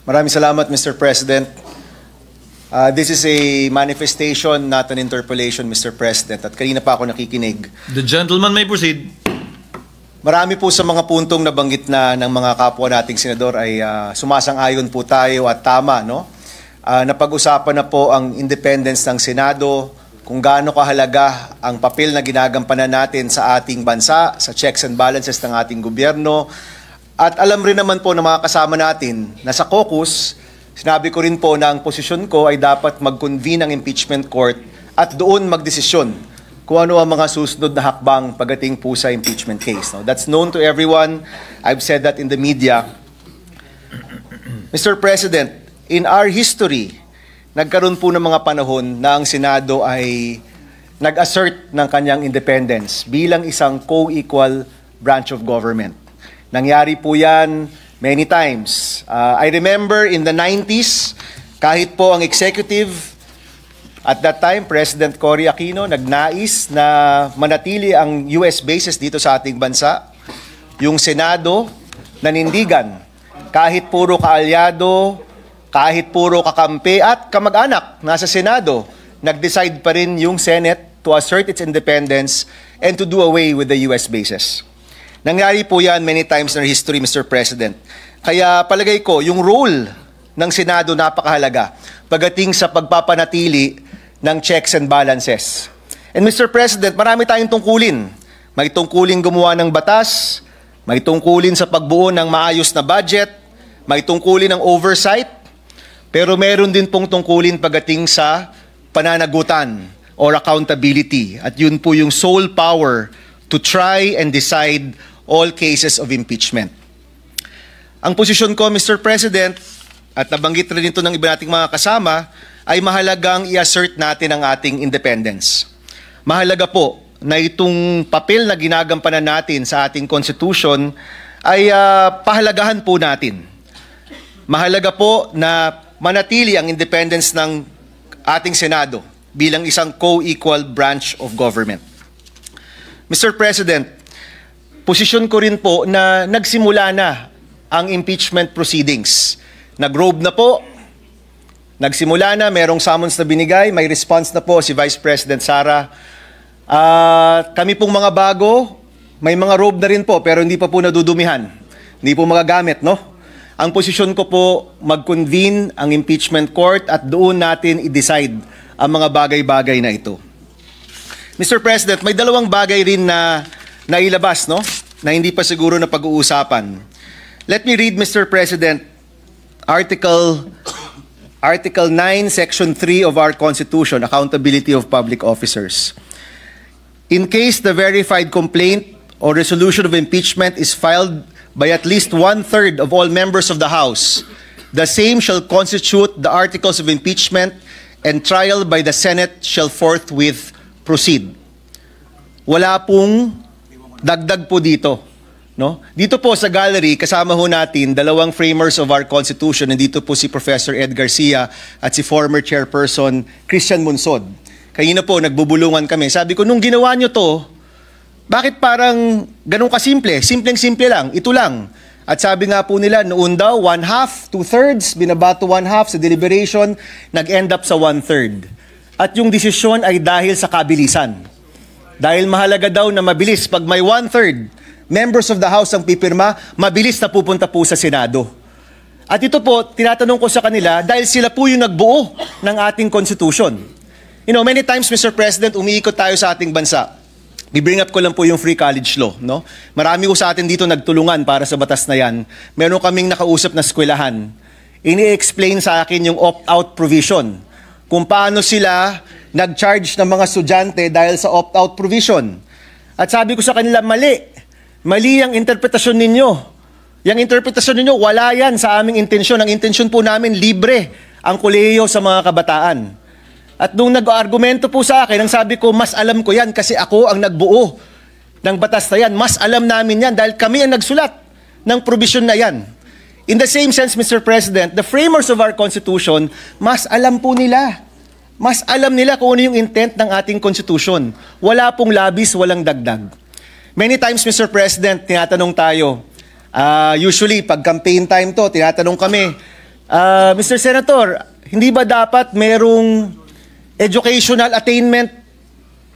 Maraming salamat, Mr. President. This is a manifestation, not an interpellation, Mr. President. At kanina pa ako nakikinig. The gentleman may proceed. Marami po sa mga puntong nabanggit na ng mga kapwa nating senador ay sumasang-ayon po tayo at tama, no? Napag-usapan na po ang independence ng Senado, kung gaano kahalaga ang papel na ginagampanan natin sa ating bansa, sa checks and balances ng ating gobyerno. At alam rin naman po ng mga kasama natin na sa caucus, sinabi ko rin po na ang posisyon ko ay dapat mag-convene ang impeachment court at doon magdesisyon kung ano ang mga susunod na hakbang pagdating po sa impeachment case. No? That's known to everyone. I've said that in the media. Mr. President, in our history, nagkaroon po ng mga panahon na ang Senado ay nag-assert ng kanyang independence bilang isang co-equal branch of government. Nangyari po yan many times. I remember in the 90s, kahit po ang executive, at that time, President Cory Aquino, nagnais na manatili ang US bases dito sa ating bansa. Yung Senado, nanindigan. Kahit puro kaalyado, kahit puro kakampi at kamag-anak nasa Senado, nag-decide pa rin yung Senate to assert its independence and to do away with the US bases. Nangyari po yan many times in our history, Mr. President. Kaya palagay ko, yung role ng Senado napakahalaga pagdating sa pagpapanatili ng checks and balances. And Mr. President, marami tayong tungkulin. May tungkulin gumawa ng batas, may tungkulin sa pagbuo ng maayos na budget, may tungkulin ng oversight, pero meron din pong tungkulin pagdating sa pananagutan or accountability. At yun po yung sole power to try and decide all cases of impeachment. Ang posisyon ko, Mr. President, at nabanggit rin ito ng iba nating mga kasama, ay mahalagang i-assert natin ang ating independence. Mahalaga po na itong papel na ginagampanan natin sa ating Constitution ay pahalagahan po natin. Mahalaga po na manatili ang independence ng ating Senado bilang isang co-equal branch of government. Mr. President, posisyon ko rin po na nagsimula na ang impeachment proceedings. Nag-robe na po, nagsimula na, merong summons na binigay, may response na po si Vice President Sara. Kami pong mga bago, may mga robe na rin po pero hindi pa po nadudumihan. Hindi po magagamit, no? Ang posisyon ko po, mag-convene ang impeachment court at doon natin i-decide ang mga bagay-bagay na ito. Mr. President, may dalawang bagay rin na nailabas, no? Na hindi pa siguro na pag-uusapan. Let me read, Mr. President, Article 9, Section 3 of our Constitution, Accountability of Public Officers. In case the verified complaint or resolution of impeachment is filed by at least 1/3 of all members of the House, the same shall constitute the articles of impeachment and trial by the Senate shall forthwith proceed. Wala pong dagdag po dito, no? Dito po sa gallery, kasama ho natin dalawang framers of our Constitution. Nandito po si Professor Ed Garcia at si former Chairperson Christian Munsod. Kanina po, nagbubulungan kami. Sabi ko, nung ginawa nyo to, bakit parang ganun kasimple? Simpleng-simple lang, ito lang. At sabi nga po nila, noon daw, 1/2, 2/3, binabato 1/2 sa deliberation, nag-end up sa 1/3. At yung desisyon ay dahil sa kabilisan. Dahil mahalaga daw na mabilis. Pag may 1/3 members of the House ang pipirma, mabilis na pupunta po sa Senado. At ito po, tinatanong ko sa kanila, dahil sila po yung nagbuo ng ating Constitution. You know, many times, Mr. President, umiikot tayo sa ating bansa. I-bring up ko lang po yung free college law, no? Marami ko sa atin dito nagtulungan para sa batas na yan. Meron kaming nakausap na eskwelahan. Ini-explain sa akin yung opt-out provision. Kung paano sila nag-charge ng mga estudyante dahil sa opt-out provision. At sabi ko sa kanila, mali. Mali ang interpretasyon ninyo. Yung interpretasyon ninyo, wala yan sa aming intensyon. Ang intensyon po namin, libre ang kolehiyo sa mga kabataan. At nung nag-argumento po sa akin, ang sabi ko, mas alam ko yan kasi ako ang nagbuo ng batas na yan. Mas alam namin yan dahil kami ang nagsulat ng provision na yan. In the same sense, Mr. President, the framers of our Constitution, mas alam po nila. Mas alam nila kung ano yung intent ng ating Constitution. Wala pong labis, walang dagdag. Many times, Mr. President, tinatanong tayo, usually, pag campaign time to, tinatanong kami, Mr. Senator, hindi ba dapat merong educational attainment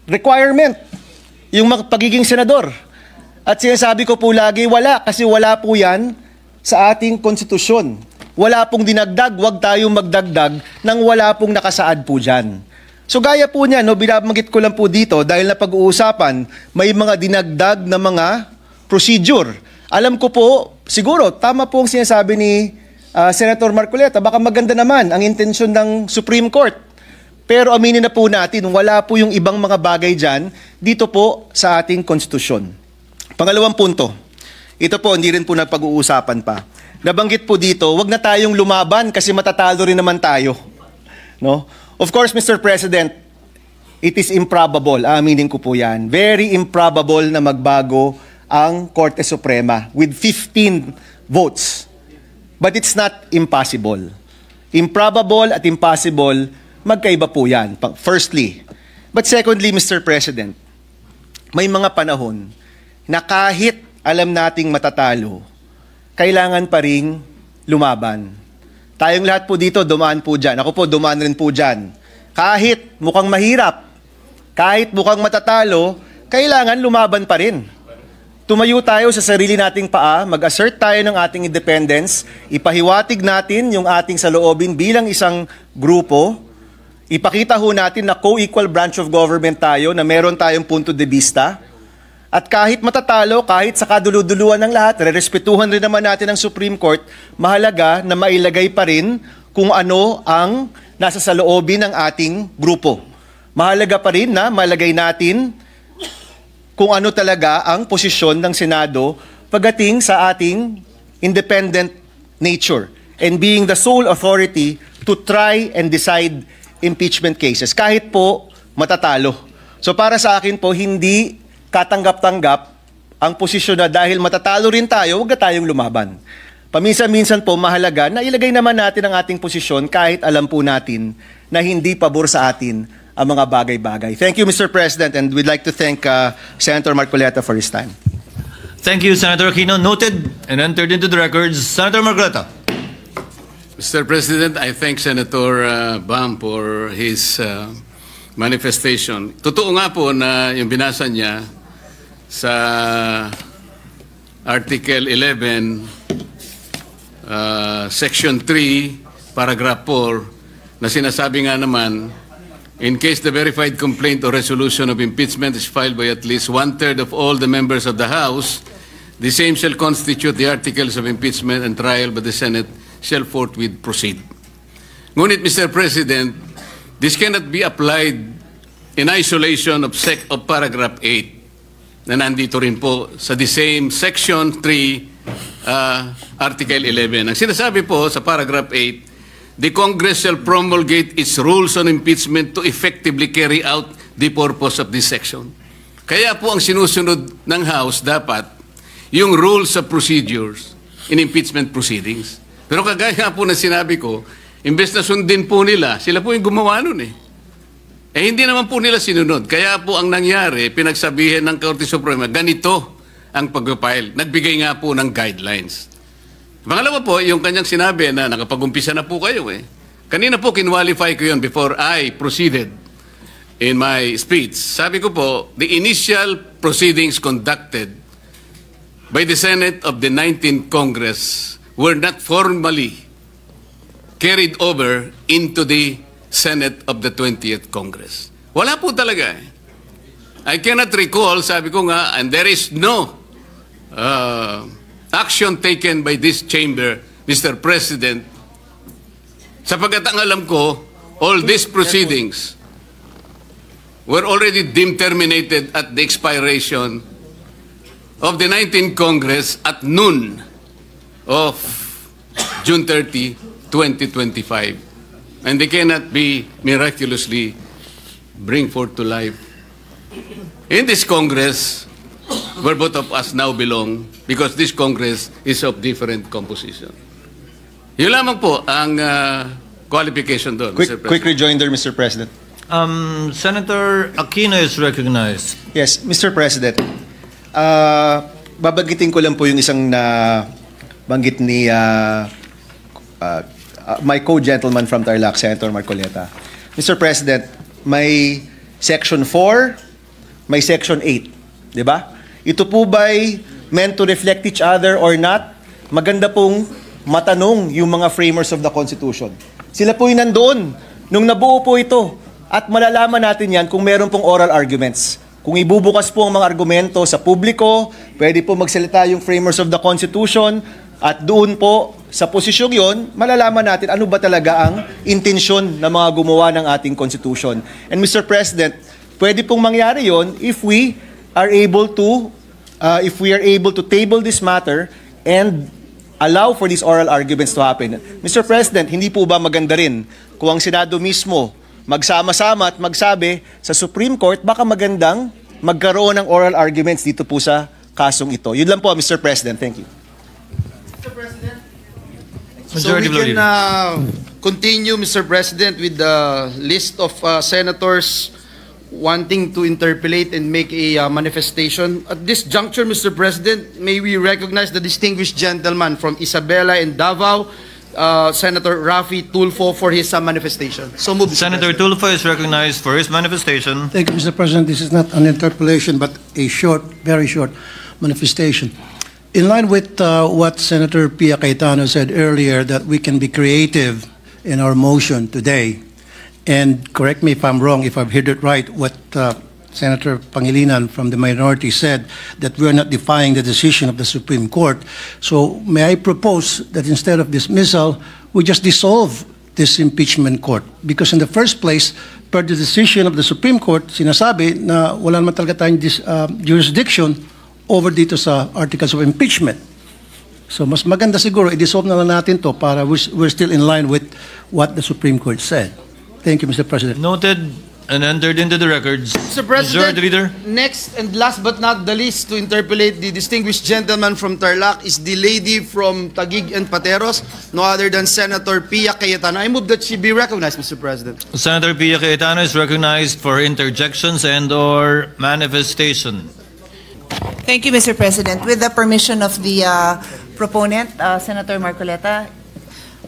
requirement yung pagiging senador? At sinasabi ko po lagi, wala, kasi wala po yan sa ating konstitusyon. Wala pong dinagdag, wag tayong magdagdag nang wala pong nakasaad po dyan. So gaya po niya, no, binabanggit ko lang po dito dahil na pag-uusapan, may mga dinagdag na mga procedure. Alam ko po, siguro, tama po ang sinasabi ni Senator Marcoleta, baka maganda naman ang intensyon ng Supreme Court. Pero aminin na po natin, wala po yung ibang mga bagay dyan dito po sa ating konstitusyon. Pangalawang punto, ito po, hindi rin po napag-uusapan pa. Nabanggit po dito, wag na tayong lumaban kasi matatalo rin naman tayo. No? Of course, Mr. President, it is improbable, aminin ko po yan, very improbable na magbago ang Korte Suprema with 15 votes. But it's not impossible. Improbable at impossible, magkaiba po yan, firstly. But secondly, Mr. President, may mga panahon na kahit alam nating matatalo, kailangan pa ring lumaban. Tayong lahat po dito, dumaan po dyan. Ako po, dumaan rin po dyan. Kahit mukhang mahirap, kahit mukhang matatalo, kailangan lumaban pa rin. Tumayo tayo sa sarili nating paa, mag-assert tayo ng ating independence, ipahiwatig natin yung ating saloobin bilang isang grupo, ipakita ho natin na co-equal branch of government tayo, na meron tayong punto de vista, at kahit matatalo, kahit sa kaduluduluan ng lahat, rerespetuhan rin naman natin ang Supreme Court, mahalaga na mailagay pa rin kung ano ang nasa saloobin ng ating grupo. Mahalaga pa rin na malagay natin kung ano talaga ang posisyon ng Senado pagdating sa ating independent nature and being the sole authority to try and decide impeachment cases, kahit po matatalo. So para sa akin po, hindi katanggap-tanggap ang posisyon na dahil matatalo rin tayo, huwag na tayong lumaban. Paminsan-minsan po mahalaga na ilagay naman natin ang ating posisyon kahit alam po natin na hindi pabor sa atin ang mga bagay-bagay. Thank you, Mr. President, and we'd like to thank Senator Marcoleta for his time. Thank you, Senator Aquino. Noted and entered into the records. Senator Marcoleta. Mr. President, I thank Senator Bam for his manifestation. Totoo nga po na yung binasa niya sa Article 11, Section 3, Paragraph 4, na sinasabi nga naman, in case the verified complaint or resolution of impeachment is filed by at least one-third of all the members of the House, the same shall constitute the articles of impeachment and trial by the Senate shall forthwith proceed. Ngunit, Mr. President, this cannot be applied in isolation of Paragraph 8 na nandito rin po sa the same Section 3, Article 11. Ang sinasabi po sa Paragraph 8, the Congress shall promulgate its rules on impeachment to effectively carry out the purpose of this section. Kaya po ang sinusunod ng House dapat yung rules of procedures in impeachment proceedings. Pero kagaya nga po na sinabi ko, imbes na sundin po nila, sila po yung gumawa nun eh. Eh hindi naman po nila sinunod. Kaya po ang nangyari, pinagsabihin ng Korte Suprema, ganito ang pag-file. Nagbigay nga po ng guidelines. Pangalawa po, yung kanyang sinabi na nakapag-umpisa na po kayo eh. Kanina po kinwalify ko yun before I proceeded in my speech. Sabi ko po, the initial proceedings conducted by the Senate of the 19th Congress were not formally carried over into the Senate of the 20th Congress. Wala po talaga eh. I cannot recall, sabi ko nga, and there is no action taken by this chamber, Mr. President, sapagkat ang alam ko, all these proceedings were already deemed terminated at the expiration of the 19th Congress at noon of June 30, 2025. And they cannot be miraculously bring forth to life in this Congress where both of us now belong, because this Congress is of different composition. Yun lamang po ang qualification doon, Mr. President. Quick rejoinder, Mr. President. Senator Aquino is recognized. Yes, Mr. President. Babanggitin ko lang po yung isang na banggit ni my co-gentleman from Tarlac, Senator Marcoleta. Mr. President, may Section 4, may Section 8, di ba? Ito po ba'y meant to reflect each other or not? Maganda pong matanong yung mga framers of the Constitution. Sila po yung nandoon nung nabuo po ito. At malalaman natin yan kung meron pong oral arguments. Kung ibubukas po ang mga argumento sa publiko, pwede po magsalita yung framers of the Constitution, at doon po, sa posisyong yon, malalaman natin ano ba talaga ang intensyon ng mga gumawa ng ating Constitution. And Mr. President, pwede pong mangyari yon if we are able to table this matter and allow for these oral arguments to happen. Mr. President, hindi po ba maganda rin kung ang Senado mismo magsama-sama at magsabi sa Supreme Court, baka magandang magkaroon ng oral arguments dito po sa kasong ito. Yun lang po, Mr. President. Thank you. Mr. President, so Majority we can Leader. continue, Mr. President, with the list of senators wanting to interpolate and make a manifestation. At this juncture, Mr. President, may we recognize the distinguished gentleman from Isabela and Davao, Senator Raffy Tulfo, for his manifestation. So move, Mr. Senator President. Tulfo is recognized for his manifestation. Thank you, Mr. President. This is not an interpellation, but a short, very short manifestation. In line with what Senator Pia Cayetano said earlier, that we can be creative in our motion today, and correct me if I'm wrong, if I've heard it right, what Senator Pangilinan from the minority said, that we are not defying the decision of the Supreme Court. So may I propose that instead of dismissal, we just dissolve this impeachment court? Because in the first place, per the decision of the Supreme Court, sinasabi na wala naman talaga tayong jurisdiction over dito sa articles of impeachment. So mas maganda siguro, i-dissolve na lang natin to para we're still in line with what the Supreme Court said. Thank you, Mr. President. Noted and entered into the records. Mr. President, Majority Leader. next and last but not the least to interpolate the distinguished gentleman from Tarlac is the lady from Taguig and Pateros, no other than Senator Pia Cayetano. I move that she be recognized, Mr. President. Senator Pia Cayetano is recognized for interjections and/or manifestation. Thank you, Mr. President. With the permission of the proponent, Senator Marcoleta,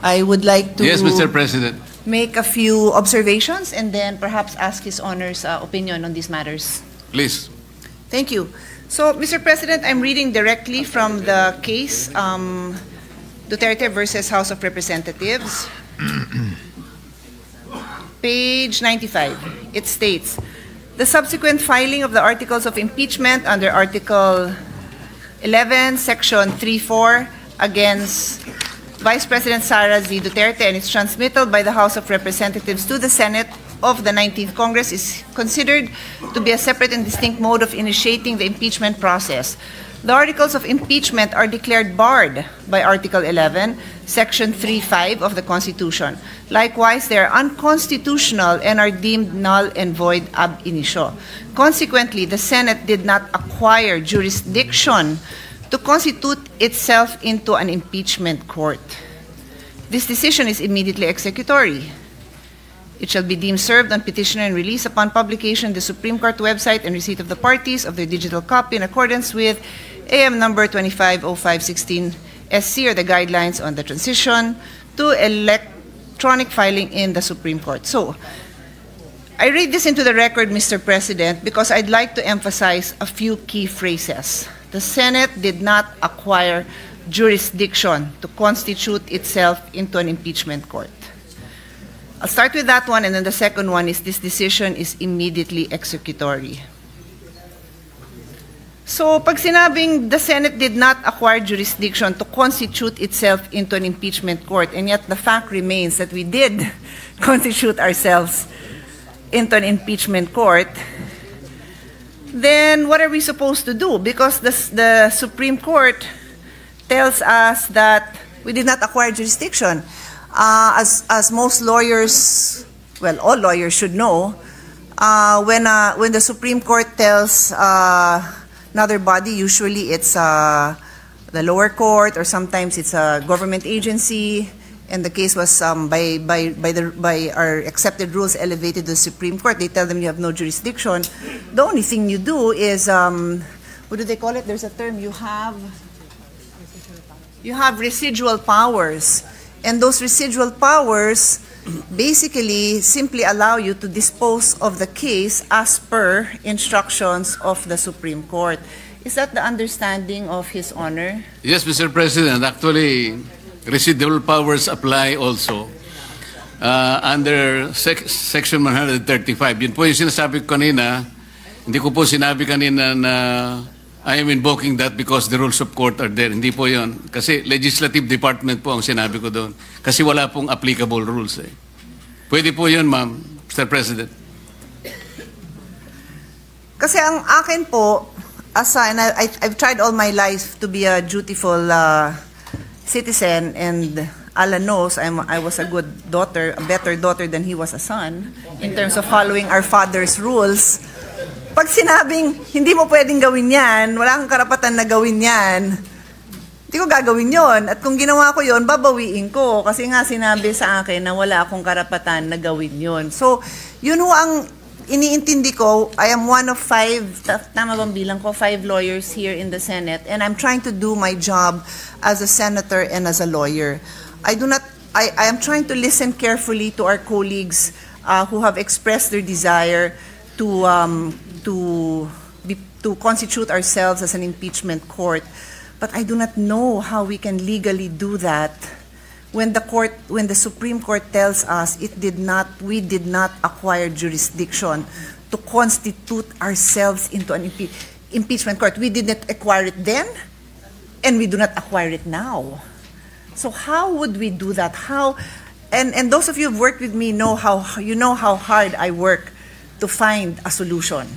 I would like to Yes, Mr. President. make a few observations and then perhaps ask His Honor's opinion on these matters. Please. Thank you. So, Mr. President, I'm reading directly from the case Duterte versus House of Representatives. Page 95. It states, the subsequent filing of the articles of impeachment under Article 11, Section 3.4 against Vice President Sara Z. Duterte and its transmittal by the House of Representatives to the Senate of the 19th Congress is considered to be a separate and distinct mode of initiating the impeachment process. The articles of impeachment are declared barred by Article 11, Section 3.5 of the Constitution. Likewise, they are unconstitutional and are deemed null and void ab initio. Consequently, the Senate did not acquire jurisdiction to constitute itself into an impeachment court. This decision is immediately executory. It shall be deemed served on petitioner and released upon publication the Supreme Court website and receipt of the parties of their digital copy in accordance with AM number 250516 SC, or the guidelines on the transition to electronic filing in the Supreme Court. So, I read this into the record, Mr. President, because I'd like to emphasize a few key phrases. The Senate did not acquire jurisdiction to constitute itself into an impeachment court. I'll start with that one, and then the second one is this decision is immediately executory. So, pag sinabing the Senate did not acquire jurisdiction to constitute itself into an impeachment court, and yet the fact remains that we did constitute ourselves into an impeachment court, then what are we supposed to do? Because the Supreme Court tells us that we did not acquire jurisdiction. As most lawyers, well, all lawyers should know, when the Supreme Court tells another body, usually it's the lower court or sometimes it's a government agency, and the case was by our accepted rules elevated to the Supreme Court. They tell them you have no jurisdiction. The only thing you do is what do they call it? There's a term, you have residual powers. And those residual powers basically simply allow you to dispose of the case as per instructions of the Supreme Court. Is that the understanding of His Honor? Yes, Mr. President. Actually, residual powers apply also under Section 135. Yun po yung sinasabi ko kanina. Hindi ko po sinabi kanina na I am invoking that because the rules of court are there. Hindi po yun. Kasi legislative department po ang sinabi ko doon. Kasi wala pong applicable rules eh. Pwede po yun, ma'am, Mr. President. Kasi ang akin po, and I've tried all my life to be a dutiful citizen, and Alan knows I was a good daughter, a better daughter than he was a son, in terms of following our father's rules. Pag sinabing, hindi mo pwedeng gawin yan, wala kang karapatan na gawin yan, hindi ko gagawin yon. At kung ginawa ko yon, babawiin ko. Kasi nga sinabi sa akin na wala akong karapatan na gawin yon. So, yun ho ang iniintindi ko. I am one of 5, tama bang bilang ko, 5 lawyers here in the Senate. And I'm trying to do my job as a senator and as a lawyer. I am trying to listen carefully to our colleagues who have expressed their desire to constitute ourselves as an impeachment court, but I do not know how we can legally do that when the Supreme Court tells us we did not acquire jurisdiction to constitute ourselves into an impeachment court. We did not acquire it then, and we do not acquire it now. So how would we do that? And those of you who've worked with me know how hard I work to find a solution.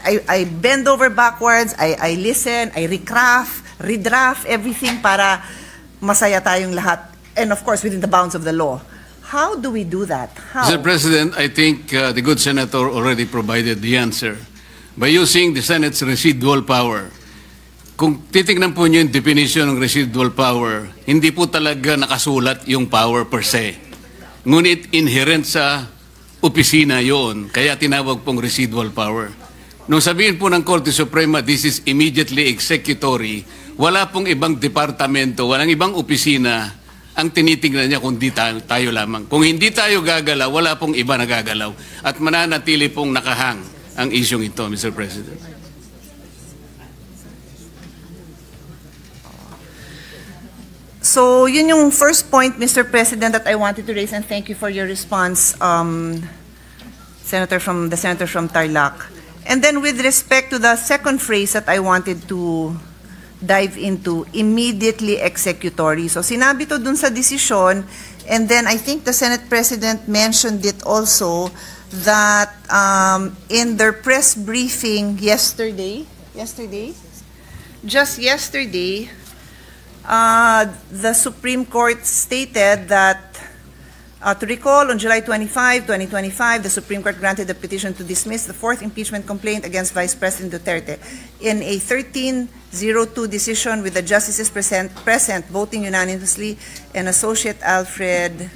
I bend over backwards, I listen, I redraft everything para masaya tayong lahat. And of course, within the bounds of the law. How do we do that? How? Mr. President, I think the good senator already provided the answer. By using the Senate's residual power, kung titignan po niyo yung definition ng residual power, hindi po talaga nakasulat yung power per se. Ngunit inherent sa opisina yon, kaya tinawag pong residual power. Nung sabihin po ng Korte Suprema, this is immediately executory, wala pong ibang departamento, walang ibang opisina ang tinitingnan niya kung tayo lamang. Kung hindi tayo gagalaw, wala pong iba na gagalaw. At mananatili pong nakahang ang isyong ito, Mr. President. So, yun yung first point, Mr. President, that I wanted to raise, and thank you for your response, Senator from Tarlac. And then with respect to the second phrase that I wanted to dive into, immediately executory. So sinabi to dun sa desisyon, and then I think the Senate President mentioned it also, that in their press briefing just yesterday, the Supreme Court stated that, to recall, on July 25, 2025, the Supreme Court granted the petition to dismiss the 4th impeachment complaint against Vice President Duterte. In a 13-02 decision with the justices present voting unanimously, and Associate Alfred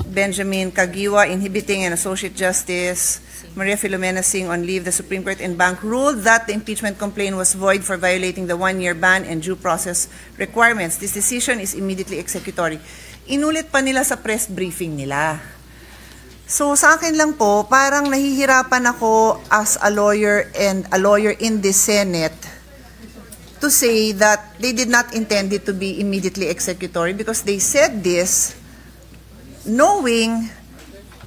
Benjamin Kagiwa inhibiting, and Associate Justice Maria Filomena Singh on leave, the Supreme Court en banc ruled that the impeachment complaint was void for violating the 1-year ban and due process requirements. This decision is immediately executory. Inulit pa nila sa press briefing nila. So sa akin lang po, parang nahihirapan ako as a lawyer and a lawyer in the Senate to say that they did not intend it to be immediately executory, because they said this knowing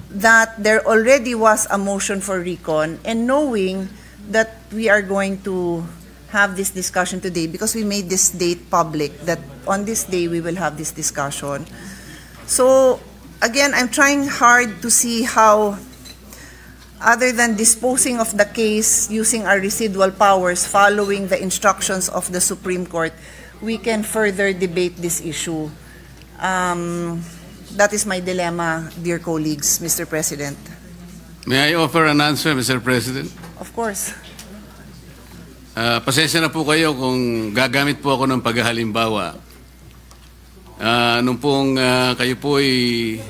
that there already was a motion for recon and knowing that we are going to have this discussion today, because we made this date public, that on this day we will have this discussion. So again, I'm trying hard to see how, other than disposing of the case using our residual powers following the instructions of the Supreme Court, we can further debate this issue. That is my dilemma, dear colleagues, Mr. President. May I offer an answer, Mr. President? Of course. Pasensya na po kayo kung gagamit po ako ng paghahalimbawa. Nung pong kayo po ay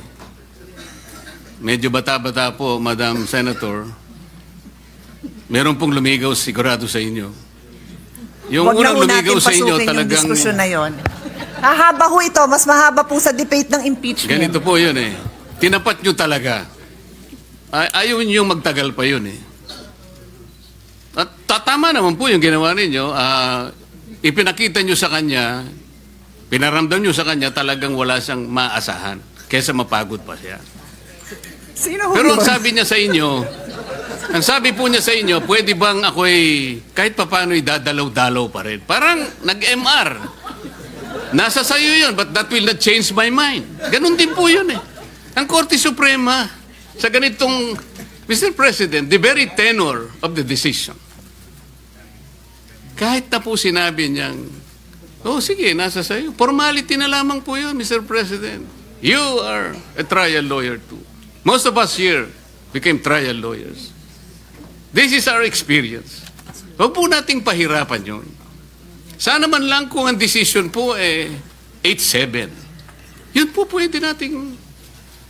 medyo bata-bata po, Madam Senator, meron pong lumigaw sigurado sa inyo. Yung Wag na unang ho lumigaw natin sa inyo pasukin yung talagang diskusyon na yon. Hahaba ho ito. Mas mahaba po sa debate ng impeachment. Ganito po yun eh. Tinapat nyo talaga. Ayaw nyo magtagal pa yun eh. At tama naman po yung ginawa ninyo. Ipinakita nyo sa kanya, pinaramdam nyo sa kanya talagang wala siyang maasahan. Kesa mapagod pa siya. Sino ho Pero ang yun? sabi niya sa inyo, ang sabi po niya sa inyo, pwede bang ako'y kahit papano'y dadalaw-dalaw pa rin? Parang nag-MR. Nasa sayo yun, but that will not change my mind. Ganun din po yun eh. Ang Korte Suprema, sa ganitong, Mr. President, the very tenor of the decision, kahit na po sinabi niyang, oh sige, nasa sayo. Formality na lamang po yun, Mr. President. You are a trial lawyer too. Most of us here became trial lawyers. This is our experience. Huwag po nating pahirapan yun. Sana man lang kung ang decision po 8-7. Yun po pwede nating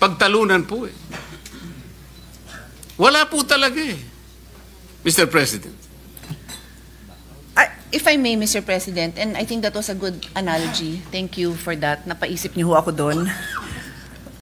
pagtalunan po eh. Wala po talaga eh, Mr. President. If I may, Mr. President, and I think that was a good analogy. Thank you for that. Napaisip niyo ho ako doon.